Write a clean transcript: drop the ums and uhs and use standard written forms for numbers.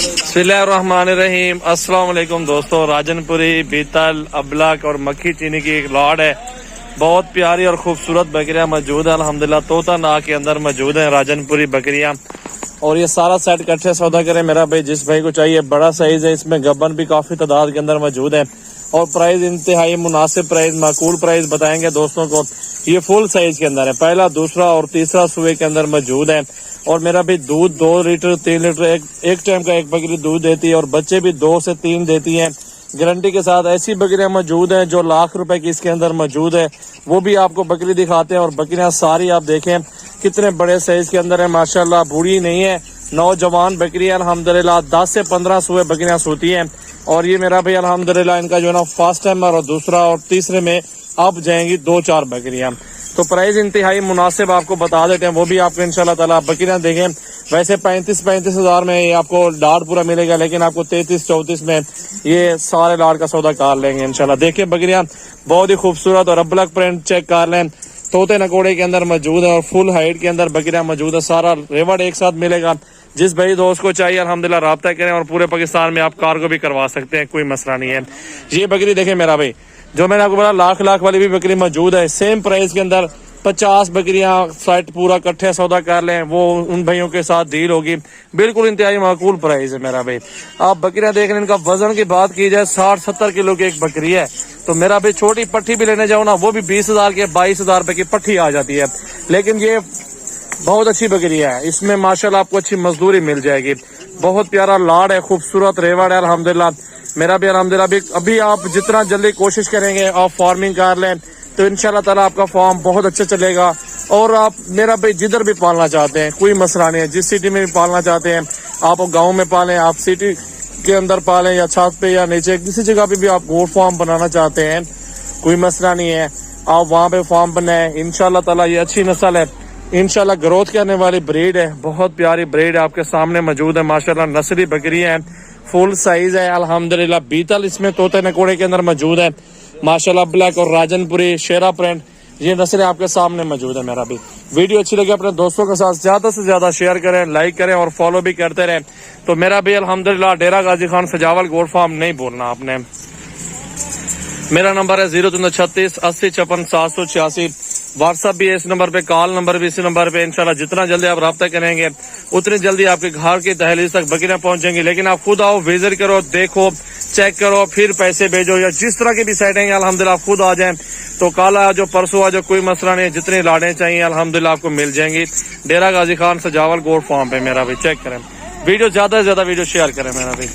बिस्मिल्लाहिर्रहमानिर्रहीम। अस्सलाम वालेकुम दोस्तों, राजनपुरी, बीतल, अबलक और मक्खी चीनी की एक लॉट है। बहुत प्यारी और खूबसूरत बकरियां मौजूद है अल्हम्दुलिल्लाह। तोता नाग के अंदर मौजूद है राजनपुरी बकरियां, और ये सारा सेट इकट्ठे सौदा करें मेरा भाई। जिस भाई को चाहिए, बड़ा साइज है, इसमें गब्बन भी काफी तादाद के अंदर मौजूद है, और प्राइस इंतहाई मुनासिब प्राइस, माकूल प्राइस बताएंगे दोस्तों को। ये फुल साइज के अंदर है, पहला, दूसरा और तीसरा सुबह के अंदर मौजूद है। और मेरा भी दूध 2 लीटर 3 लीटर एक टाइम का एक बकरी दूध देती है, और बच्चे भी 2 से 3 देती है गारंटी के साथ। ऐसी बकरियां मौजूद हैं जो लाख रुपए की इसके अंदर मौजूद है, वो भी आपको बकरी दिखाते हैं। और बकरियां सारी आप देखें कितने बड़े साइज के अंदर है माशाल्लाह, बूढ़ी नहीं है, नौजवान बकरियां अल्हम्दुलिल्लाह। 10 से 15 सुबह बकरियां सोती हैं, और ये मेरा भाई अल्हम्दुलिल्लाह इनका जो है ना फर्स्ट टाइम और दूसरा और तीसरे में अब जाएंगी 2-4 बकरियां। तो प्राइस इंतहाई मुनासिब आपको बता देते हैं, वो भी आपको इंशाल्लाह ताला। बकरियां देखें, वैसे 35 हज़ार में ये आपको लाड पूरा मिलेगा, लेकिन आपको 33-34 में ये सारे लाड का सौदा कर लेंगे इंशाल्लाह। देखिए बकरियां बहुत ही खूबसूरत, और अबलक प्रिंट चेक कर लें, तोते नकोड़े के अंदर मौजूद है, और फुल हाइट के अंदर बकरियां मौजूद है। सारा रेवड़ एक साथ मिलेगा। जिस भाई दोस्त को चाहिए अल्हम्दुलिल्लाह राब्ता करें, और पूरे पाकिस्तान में आप कार्गो भी करवा सकते हैं, कोई मसला नहीं है। ये बकरी देखें मेरा भाई, जो मैंने आपको बोला लाख वाली भी बकरी मौजूद है। सेम प्राइस के अंदर 50 बकरियां साइट पूरा इकट्ठे सौदा कर लें, वो उन भाइयों के साथ डील होगी। बिल्कुल इंतहाई माकूल प्राइस है मेरा भाई। आप बकरियां देख रहे हैं, इनका वजन की बात की जाए 60-70 किलो की एक बकरी है। तो मेरा भाई छोटी पट्टी भी लेने जाओ ना, वो भी 20 हज़ार के 22 हज़ार रुपए की पट्टी आ जाती है। लेकिन ये बहुत अच्छी बकरी है, इसमें माशाल्लाह आपको अच्छी मजदूरी मिल जाएगी। बहुत प्यारा लाड है, खूबसूरत रेवड़ है अल्हम्दुलिल्लाह मेरा भी अल्हम्दुलिल्लाह। अभी आप जितना जल्दी कोशिश करेंगे आप फार्मिंग कर लें, तो इंशाल्लाह ताला आपका फार्म बहुत अच्छा चलेगा। और आप मेरा भाई जिधर भी पालना चाहते हैं कोई मसला नहीं है, जिस सिटी में भी पालना चाहते हैं आप गाँव में पालें, आप सिटी के अंदर पालें, या छत पे या नीचे किसी जगह पे भी आप गोट फार्म बनाना चाहते हैं, कोई मसला नहीं है, आप वहाँ पे फार्म बनाएं। इंशाल्लाह ताला ये अच्छी नस्ल है, इंशाल्लाह ग्रोथ करने वाली ब्रीड है, बहुत प्यारी ब्रीड है, आपके सामने मौजूद है माशाल्लाह। नस्ली बकरी है, फुल साइज है अल्हम्दुलिल्लाह। बीतल इसमें तोते नकोड़े के अंदर मौजूद है माशाल्लाह। ब्लैक और राजनपुरी शेरा प्रिंट, ये नस्लें आपके सामने मौजूद है मेरा भी। वीडियो अच्छी लगे अपने दोस्तों के साथ ज्यादा से ज्यादा शेयर करें, लाइक करें और फॉलो भी करते रहें। तो मेरा भी अल्हम्दुलिल्लाह डेरा गाजी खान सजावल गोट फार्म नहीं बोलना आपने। मेरा नंबर है 0336 80 54 786। व्हाट्सअप भी है इस नंबर पे, कॉल नंबर भी इसी नंबर पे। इंशाल्लाह जितना जल्दी आप राब्ता करेंगे उतनी जल्दी आपके घर की दहलीज तक बकरियां पहुंचेंगी। लेकिन आप खुद आओ, विजिट करो, देखो, चेक करो, फिर पैसे भेजो, या जिस तरह की भी सेटिंग है अल्हम्दुलिल्लाह खुद आ जाएं। तो कल आ जाओ, परसों आ जाओ, कोई मसला नहीं, जितनी लाड़ें चाहिए अल्हम्दुलिल्लाह आपको मिल जाएंगी। डेरा गाजी खान सजावल गोट फार्म पे मेरा भी। चेक करें वीडियो, ज्यादा से ज्यादा वीडियो शेयर करें मेरा भी।